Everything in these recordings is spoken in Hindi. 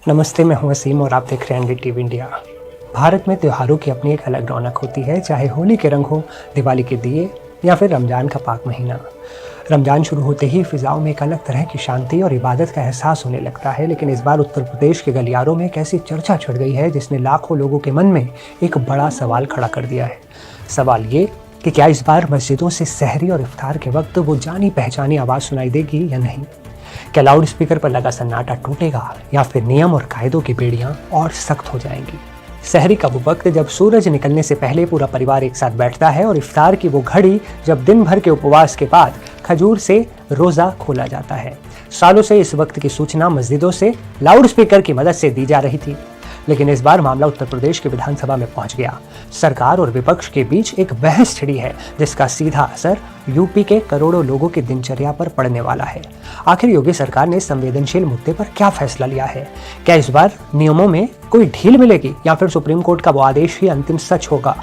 नमस्ते, मैं हूं वसीम और आप देख रहे हैं NDTV इंडिया। भारत में त्योहारों की अपनी एक अलग रौनक होती है, चाहे होली के रंग हो, दिवाली के दिए या फिर रमज़ान का पाक महीना। रमज़ान शुरू होते ही फिज़ाओं में एक अलग तरह की शांति और इबादत का एहसास होने लगता है, लेकिन इस बार उत्तर प्रदेश के गलियारों में एक ऐसी चर्चा छिड़ गई है जिसने लाखों लोगों के मन में एक बड़ा सवाल खड़ा कर दिया है। सवाल ये कि क्या इस बार मस्जिदों से सहरी और इफ्तार के वक्त वो जानी पहचानी आवाज़ सुनाई देगी या नहीं? क्या लाउड स्पीकर पर लगा सन्नाटा टूटेगा या फिर नियम और कायदों की बेड़ियां और सख्त हो जाएंगी? सहरी का वो वक्त जब सूरज निकलने से पहले पूरा परिवार एक साथ बैठता है और इफ्तार की वो घड़ी जब दिन भर के उपवास के बाद खजूर से रोज़ा खोला जाता है। सालों से इस वक्त की सूचना मस्जिदों से लाउड स्पीकर की मदद से दी जा रही थी, लेकिन इस बार मामला उत्तर प्रदेश की विधानसभा में पहुंच गया। सरकार और विपक्ष के बीच एक बहस छिड़ी है जिसका सीधा असर यूपी के करोड़ों लोगों की दिनचर्या पर पड़ने वाला है। आखिर योगी सरकार ने संवेदनशील मुद्दे पर क्या फैसला लिया है? क्या इस बार नियमों में कोई ढील मिलेगी या फिर सुप्रीम कोर्ट का वो आदेश ही अंतिम सच होगा?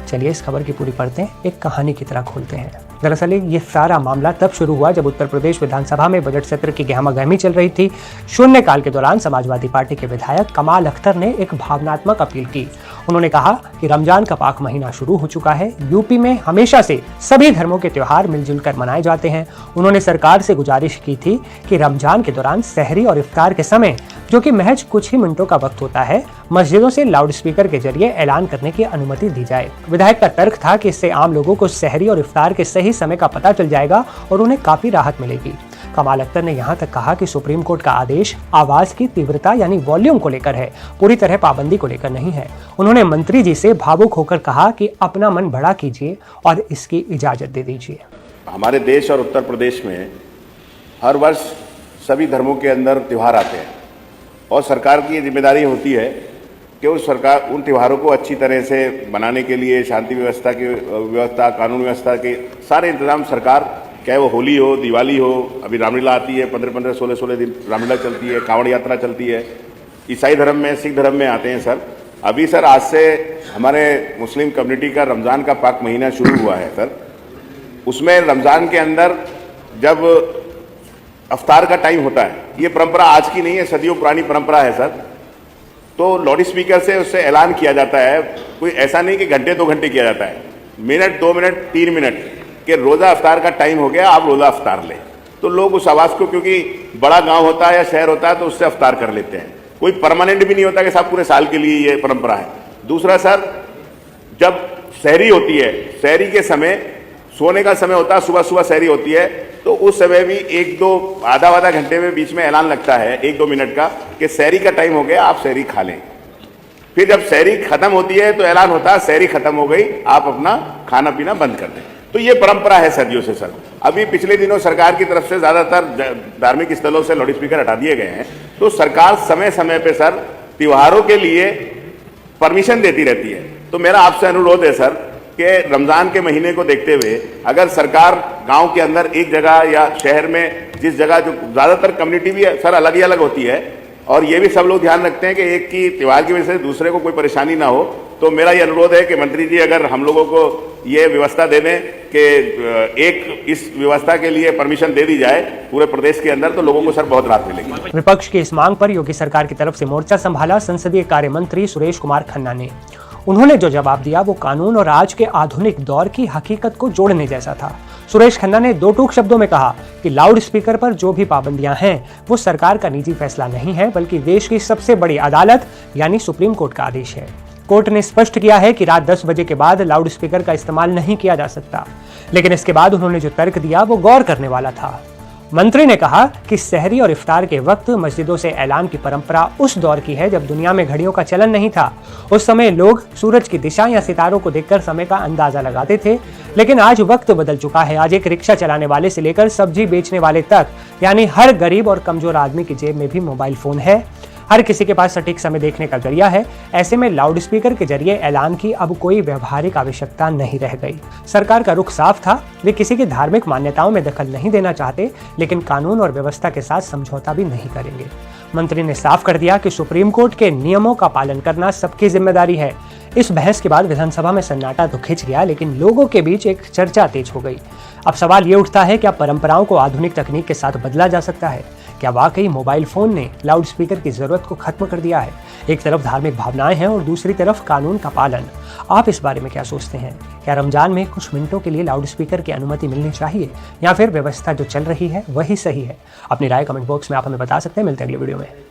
चलिए इस खबर की पूरी परतें एक कहानी की तरह खोलते हैं। दरअसल ये सारा मामला तब शुरू हुआ जब उत्तर प्रदेश विधानसभा में बजट सत्र की गहमागहमी चल रही थी। शून्यकाल के दौरान समाजवादी पार्टी के विधायक कमाल अख्तर ने एक भावनात्मक अपील की। उन्होंने कहा कि रमजान का पाक महीना शुरू हो चुका है। यूपी में हमेशा से सभी धर्मों के त्योहार मिलजुल कर मनाए जाते हैं। उन्होंने सरकार से गुजारिश की थी कि रमजान के दौरान सहरी और इफ्तार के समय, जो कि महज कुछ ही मिनटों का वक्त होता है, मस्जिदों से लाउड स्पीकर के जरिए ऐलान करने की अनुमति दी जाए। विधायक का तर्क था कि इससे आम लोगों को सहरी और इफ्तार के सही समय का पता चल जाएगा और उन्हें काफी राहत मिलेगी। कमाल अख्तर ने यहाँ तक कहा कि सुप्रीम कोर्ट का आदेश आवाज की तीव्रता यानी वॉल्यूम को लेकर है, पूरी तरह पाबंदी को लेकर नहीं है। उन्होंने मंत्री जी से भावुक होकर कहा कि अपना मन बड़ा कीजिए और इसकी इजाजत दे दीजिए। हमारे देश और उत्तर प्रदेश में हर वर्ष सभी धर्मों के अंदर त्यौहार आते हैं और सरकार की जिम्मेदारी होती है कि उस सरकार उन त्योहारों को अच्छी तरह से बनाने के लिए शांति व्यवस्था, कानून व्यवस्था के सारे इंतजाम सरकार, चाहे वो होली हो, दिवाली हो, अभी रामलीला आती है, 15-15, 16-16 दिन रामलीला चलती है, कांवड़ यात्रा चलती है। ईसाई धर्म में, सिख धर्म में आते हैं सर। अभी सर आज से हमारे मुस्लिम कम्युनिटी का रमज़ान का पाक महीना शुरू हुआ है सर। उसमें रमज़ान के अंदर जब अफ्तार का टाइम होता है, ये परंपरा आज की नहीं है, सदियों पुरानी परंपरा है सर। तो लाउड स्पीकर से उससे ऐलान किया जाता है। कोई ऐसा नहीं कि घंटे 2 घंटे किया जाता है, मिनट 2 मिनट 3 मिनट कि रोज़ा अफ्तार का टाइम हो गया, आप रोज़ा अफ्तार लें। तो लोग उस आवाज़ को, क्योंकि बड़ा गांव होता है या शहर होता है, तो उससे अफ्तार कर लेते हैं। कोई परमानेंट भी नहीं होता कि साहब पूरे साल के लिए ये परंपरा है। दूसरा सर, जब सहरी होती है, सहरी के समय सोने का समय होता है, सुबह सुबह सहरी होती है, तो उस समय भी 1-2 आधा घंटे में बीच में ऐलान लगता है 1-2 मिनट का कि सहरी का टाइम हो गया, आप सहरी खा लें। फिर जब सहरी खत्म होती है तो ऐलान होता है सहरी खत्म हो गई, आप अपना खाना पीना बंद कर दें। तो ये परंपरा है सदियों से सर। अभी पिछले दिनों सरकार की तरफ से ज़्यादातर धार्मिक स्थलों से लाउड स्पीकर हटा दिए गए हैं। तो सरकार समय समय पे सर त्योहारों के लिए परमिशन देती रहती है। तो मेरा आपसे अनुरोध है सर कि रमज़ान के महीने को देखते हुए अगर सरकार गांव के अंदर एक जगह या शहर में, जिस जगह जो ज़्यादातर कम्युनिटी भी सर अलग ही अलग होती है, और ये भी सब लोग ध्यान रखते हैं कि एक की त्यौहार की वजह से दूसरे को कोई परेशानी ना हो, तो मेरा ये अनुरोध है कि मंत्री जी अगर हम लोगों को ये व्यवस्था दे दें कि एक इस व्यवस्था के लिए परमिशन दे दी जाए पूरे प्रदेश के अंदर, तो लोगों को सर बहुत राहत मिलेगी। विपक्ष की इस मांग पर योगी सरकार की तरफ से मोर्चा संभाला संसदीय कार्य मंत्री सुरेश कुमार खन्ना ने। उन्होंने जो जवाब दिया वो कानून और आज के आधुनिक दौर की हकीकत को जोड़ने जैसा था। सुरेश खन्ना ने 2 टूक शब्दों में कहा कि लाउड स्पीकर पर जो भी पाबंदियां हैं वो सरकार का निजी फैसला नहीं है, बल्कि देश की सबसे बड़ी अदालत यानी सुप्रीम कोर्ट का आदेश है। कोर्ट ने स्पष्ट किया है कि रात 10 बजे के बाद लाउड स्पीकर का इस्तेमाल नहीं किया जा सकता, लेकिन इसके बाद उन्होंने जो तर्क दिया वो गौर करने वाला था। मंत्री ने कहा कि सहरी और इफ्तार के वक्त मस्जिदों से ऐलान की परंपरा उस दौर की है जब दुनिया में घड़ियों का चलन नहीं था। उस समय लोग सूरज की दिशा या सितारों को देखकर समय का अंदाजा लगाते थे, लेकिन आज वक्त बदल चुका है। आज एक रिक्शा चलाने वाले से लेकर सब्जी बेचने वाले तक, यानी हर गरीब और कमजोर आदमी की जेब में भी मोबाइल फोन है। हर किसी के पास सटीक समय देखने का जरिया है। ऐसे में लाउड स्पीकर के जरिए ऐलान की अब कोई व्यवहारिक आवश्यकता नहीं रह गई। सरकार का रुख साफ था, वे किसी की धार्मिक मान्यताओं में दखल नहीं देना चाहते, लेकिन कानून और व्यवस्था के साथ समझौता भी नहीं करेंगे। मंत्री ने साफ कर दिया कि सुप्रीम कोर्ट के नियमों का पालन करना सबकी जिम्मेदारी है। इस बहस के बाद विधानसभा में सन्नाटा तो खिंच गया, लेकिन लोगों के बीच एक चर्चा तेज हो गई। अब सवाल ये उठता है, क्या परंपराओं को आधुनिक तकनीक के साथ बदला जा सकता है? क्या वाकई मोबाइल फ़ोन ने लाउड स्पीकर की ज़रूरत को ख़त्म कर दिया है? एक तरफ धार्मिक भावनाएं हैं और दूसरी तरफ कानून का पालन। आप इस बारे में क्या सोचते हैं? क्या रमज़ान में कुछ मिनटों के लिए लाउड स्पीकर की अनुमति मिलनी चाहिए या फिर व्यवस्था जो चल रही है वही सही है? अपनी राय कमेंट बॉक्स में आप हमें बता सकते हैं। मिलते हैं अगले वीडियो में।